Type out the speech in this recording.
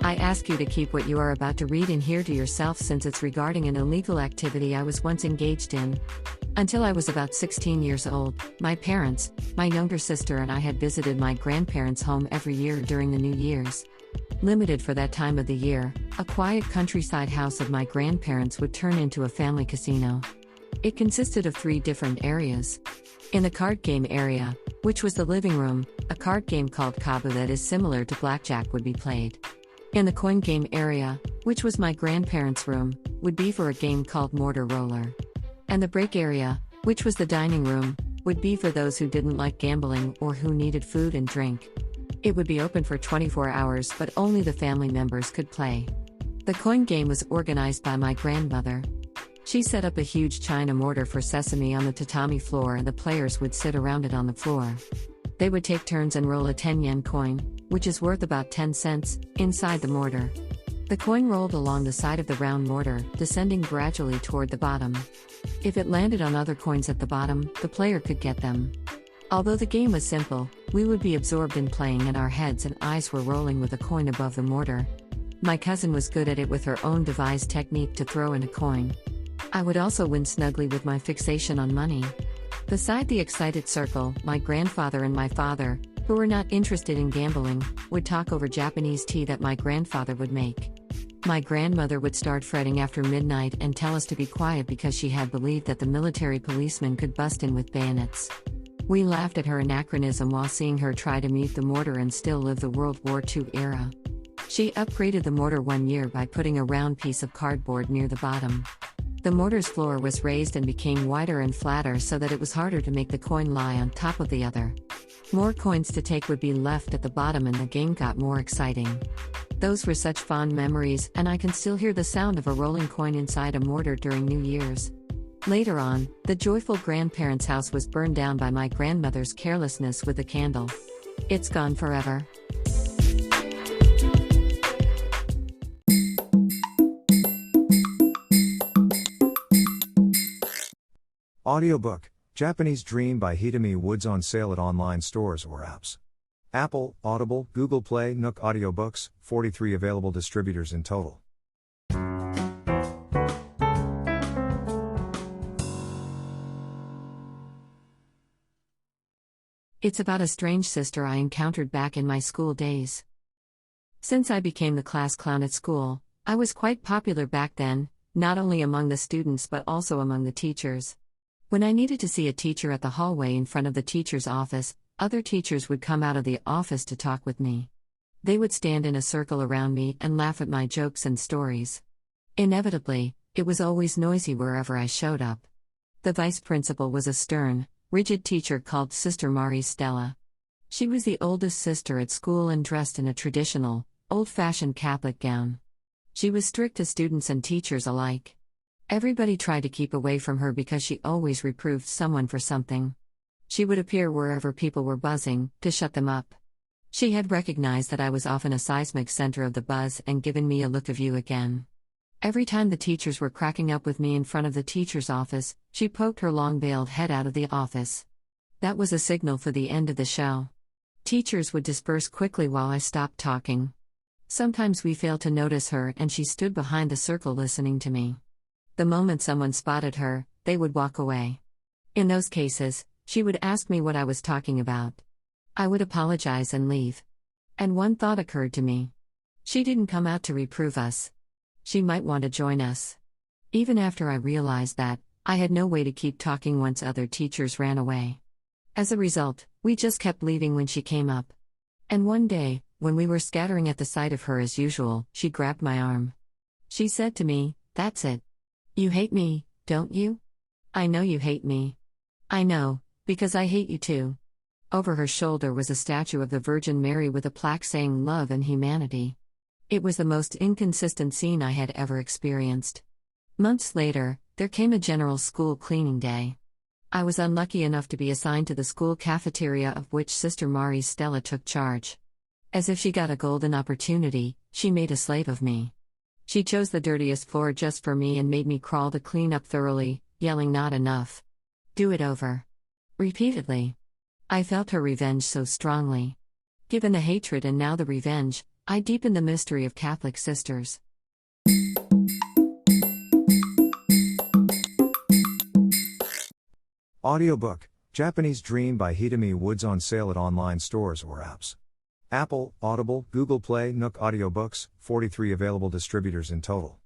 I ask you to keep what you are about to read and hear to yourself since it's regarding an illegal activity I was once engaged in. Until I was about 16 years old, my parents, my younger sister and I had visited my grandparents' home every year during the New Year's. Limited for that time of the year, a quiet countryside house of my grandparents would turn into a family casino. It consisted of 3 different areas. In the card game area, which was the living room, a card game called Kabu that is similar to blackjack would be played. In the coin game area, which was my grandparents' room, would be for a game called Mortar Roller. And the break area, which was the dining room, would be for those who didn't like gambling or who needed food and drink. It would be open for 24 hours but only the family members could play. The coin game was organized by my grandmother. She set up a huge china mortar for sesame on the tatami floor and the players would sit around it on the floor. They would take turns and roll a 10-yen coin, which is worth about 10 cents, inside the mortar. The coin rolled along the side of the round mortar, descending gradually toward the bottom. If it landed on other coins at the bottom, the player could get them. Although the game was simple, we would be absorbed in playing and our heads and eyes were rolling with a coin above the mortar. My cousin was good at it with her own devised technique to throw in a coin. I would also win snugly with my fixation on money. Beside the excited circle, my grandfather and my father, who were not interested in gambling, would talk over Japanese tea that my grandfather would make. My grandmother would start fretting after midnight and tell us to be quiet because she had believed that the military policemen could bust in with bayonets. We laughed at her anachronism while seeing her try to mute the mortar and still live the World War II era. She upgraded the mortar one year by putting a round piece of cardboard near the bottom. The mortar's floor was raised and became wider and flatter so that it was harder to make the coin lie on top of the other. More coins to take would be left at the bottom and the game got more exciting. Those were such fond memories, and I can still hear the sound of a rolling coin inside a mortar during New Year's. Later on, the joyful grandparents' house was burned down by my grandmother's carelessness with a candle. It's gone forever. Audiobook, Japanese Dream by Hitomi Woods on sale at online stores or apps. Apple, Audible, Google Play, Nook Audiobooks, 43 available distributors in total. It's about a strange sister I encountered back in my school days. Since I became the class clown at school, I was quite popular back then, not only among the students but also among the teachers. When I needed to see a teacher at the hallway in front of the teacher's office, other teachers would come out of the office to talk with me. They would stand in a circle around me and laugh at my jokes and stories. Inevitably, it was always noisy wherever I showed up. The vice principal was a stern, rigid teacher called Sister Maris Stella. She was the oldest sister at school and dressed in a traditional, old-fashioned Catholic gown. She was strict to students and teachers alike. Everybody tried to keep away from her because she always reproved someone for something. She would appear wherever people were buzzing, to shut them up. She had recognized that I was often a seismic center of the buzz and given me a look of you again. Every time the teachers were cracking up with me in front of the teacher's office, she poked her long-veiled head out of the office. That was a signal for the end of the show. Teachers would disperse quickly while I stopped talking. Sometimes we failed to notice her and she stood behind the circle listening to me. The moment someone spotted her, they would walk away. In those cases, she would ask me what I was talking about. I would apologize and leave. And one thought occurred to me. She didn't come out to reprove us. She might want to join us. Even after I realized that, I had no way to keep talking once other teachers ran away. As a result, we just kept leaving when she came up. And one day, when we were scattering at the sight of her as usual, she grabbed my arm. She said to me, "That's it. You hate me, don't you? I know you hate me. I know, because I hate you too." Over her shoulder was a statue of the Virgin Mary with a plaque saying love and humanity. It was the most inconsistent scene I had ever experienced. Months later, there came a general school cleaning day. I was unlucky enough to be assigned to the school cafeteria of which Sister Maris Stella took charge. As if she got a golden opportunity, she made a slave of me. She chose the dirtiest floor just for me and made me crawl to clean up thoroughly, yelling not enough. Do it over. Repeatedly. I felt her revenge so strongly. Given the hatred and now the revenge, I deepen the mystery of Catholic sisters. Audiobook, Japanese Dream by Hitomi Woods on sale at online stores or apps. Apple, Audible, Google Play, Nook Audiobooks, 43 available distributors in total.